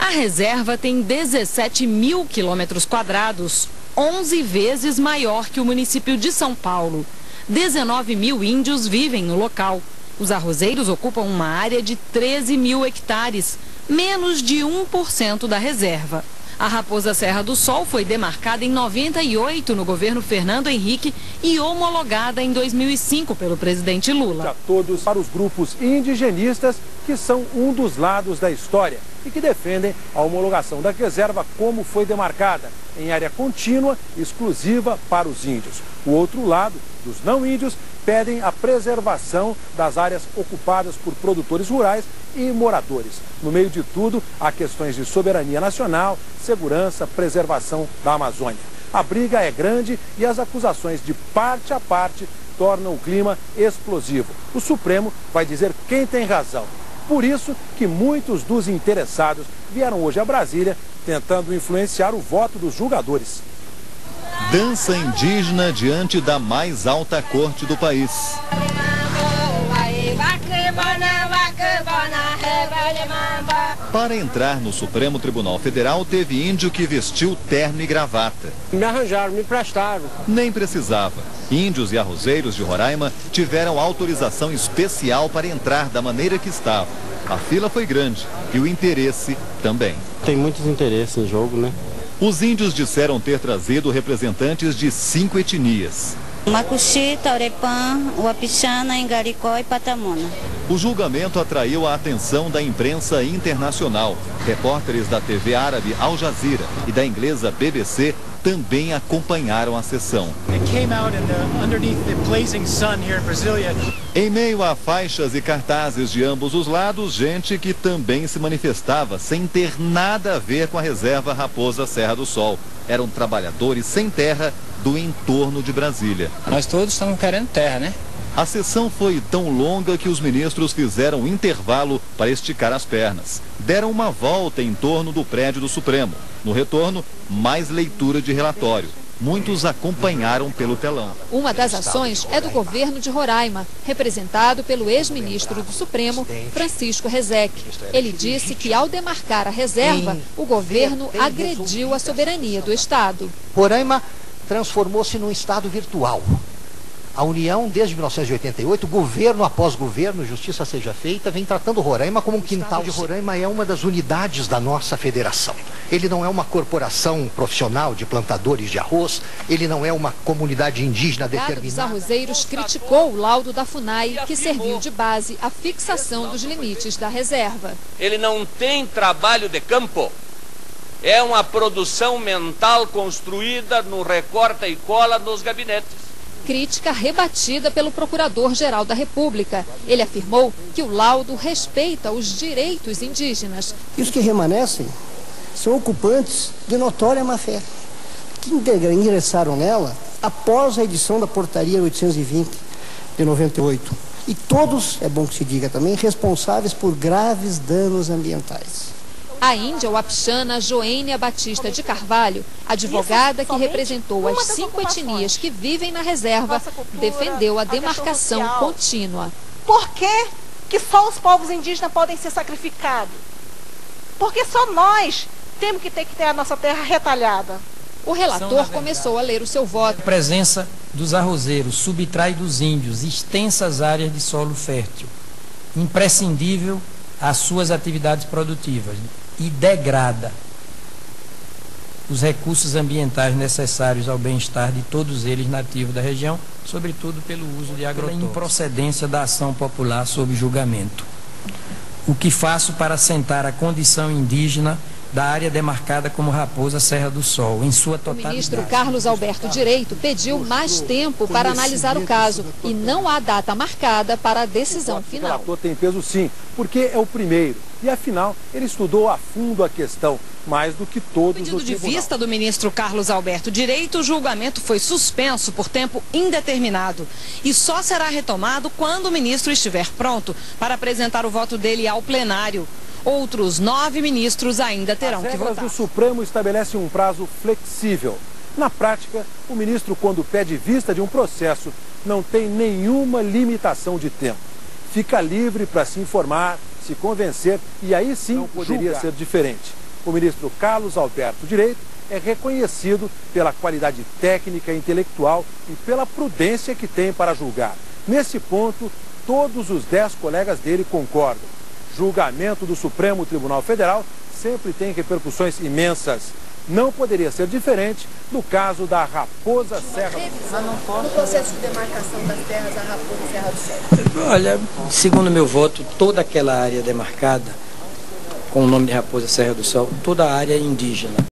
A reserva tem 17 mil quilômetros quadrados, 11 vezes maior que o município de São Paulo. 19 mil índios vivem no local. Os arrozeiros ocupam uma área de 13 mil hectares, menos de 1% da reserva. A Raposa Serra do Sol foi demarcada em 98 no governo Fernando Henrique e homologada em 2005 pelo presidente Lula. A todos para os grupos indigenistas, que são um dos lados da história e que defendem a homologação da reserva como foi demarcada, em área contínua, exclusiva para os índios. O outro lado, dos não índios, pedem a preservação das áreas ocupadas por produtores rurais e moradores. No meio de tudo, há questões de soberania nacional, segurança, preservação da Amazônia. A briga é grande e as acusações de parte a parte tornam o clima explosivo. O Supremo vai dizer quem tem razão. Por isso que muitos dos interessados vieram hoje a Brasília tentando influenciar o voto dos julgadores. Dança indígena diante da mais alta corte do país. Para entrar no Supremo Tribunal Federal, teve índio que vestiu terno e gravata. Me arranjaram, me emprestaram. Nem precisava. Índios e arrozeiros de Roraima tiveram autorização especial para entrar da maneira que estavam. A fila foi grande e o interesse também. Tem muitos interesses em jogo, né? Os índios disseram ter trazido representantes de 5 etnias. Macuxi, Taurepã, Uapixana, Engaricó e Patamona. O julgamento atraiu a atenção da imprensa internacional. Repórteres da TV árabe Al Jazeera e da inglesa BBC também acompanharam a sessão. Em meio a faixas e cartazes de ambos os lados, gente que também se manifestava sem ter nada a ver com a reserva Raposa Serra do Sol. Eram trabalhadores sem terra do entorno de Brasília. Nós todos estamos querendo terra, né? A sessão foi tão longa que os ministros fizeram um intervalo para esticar as pernas. Deram uma volta em torno do prédio do Supremo. No retorno, mais leitura de relatório. Muitos acompanharam pelo telão. Uma das ações é do governo de Roraima, representado pelo ex-ministro do Supremo, Francisco Rezec. Ele disse que, ao demarcar a reserva, o governo agrediu a soberania do Estado. Roraima transformou-se num Estado virtual. A União, desde 1988, governo após governo, justiça seja feita, vem tratando Roraima como um quintal. O Estado de Roraima é uma das unidades da nossa federação. Ele não é uma corporação profissional de plantadores de arroz, ele não é uma comunidade indígena determinada. O dos arrozeiros criticou o laudo da FUNAI, que serviu de base à fixação dos limites da reserva. Ele não tem trabalho de campo. É uma produção mental construída no recorta e cola nos gabinetes. Crítica rebatida pelo Procurador-Geral da República. Ele afirmou que o laudo respeita os direitos indígenas. E os que remanescem são ocupantes de notória má-fé, que ingressaram nela após a edição da Portaria 820 de 98. E todos, é bom que se diga também, responsáveis por graves danos ambientais. A índia Uapixana Joênia Batista de Carvalho, advogada que representou as 5 etnias que vivem na reserva, defendeu a demarcação contínua. Por que só os povos indígenas podem ser sacrificados? Porque só nós temos que ter a nossa terra retalhada. O relator começou a ler o seu voto. A presença dos arrozeiros subtrai dos índios extensas áreas de solo fértil, imprescindível às suas atividades produtivas, e degrada os recursos ambientais necessários ao bem-estar de todos eles nativos da região, sobretudo pelo uso de agrotóxicos. Improcedência da ação popular sob julgamento. O que faço para assentar a condição indígena da área demarcada como Raposa Serra do Sol, em sua totalidade. O ministro Carlos Alberto Direito pediu mais tempo para analisar o caso e não há data marcada para a decisão final. O relator tem peso sim, porque é o primeiro. E afinal, ele estudou a fundo a questão, mais do que todos os tribunais. No pedido de vista do ministro Carlos Alberto Direito, o julgamento foi suspenso por tempo indeterminado e só será retomado quando o ministro estiver pronto para apresentar o voto dele ao plenário. Outros 9 ministros ainda terão que votar. As regras do Supremo estabelecem um prazo flexível. Na prática, o ministro, quando pede vista de um processo, não tem nenhuma limitação de tempo. Fica livre para se informar, se convencer e aí sim poderia ser diferente. O ministro Carlos Alberto Direito é reconhecido pela qualidade técnica e intelectual e pela prudência que tem para julgar. Nesse ponto, todos os 10 colegas dele concordam. Julgamento do Supremo Tribunal Federal sempre tem repercussões imensas. Não poderia ser diferente no caso da Raposa Serra do Sol. No processo de demarcação das terras da Raposa Serra do Sol. Olha, segundo meu voto, toda aquela área demarcada com o nome de Raposa Serra do Sol, toda a área é indígena.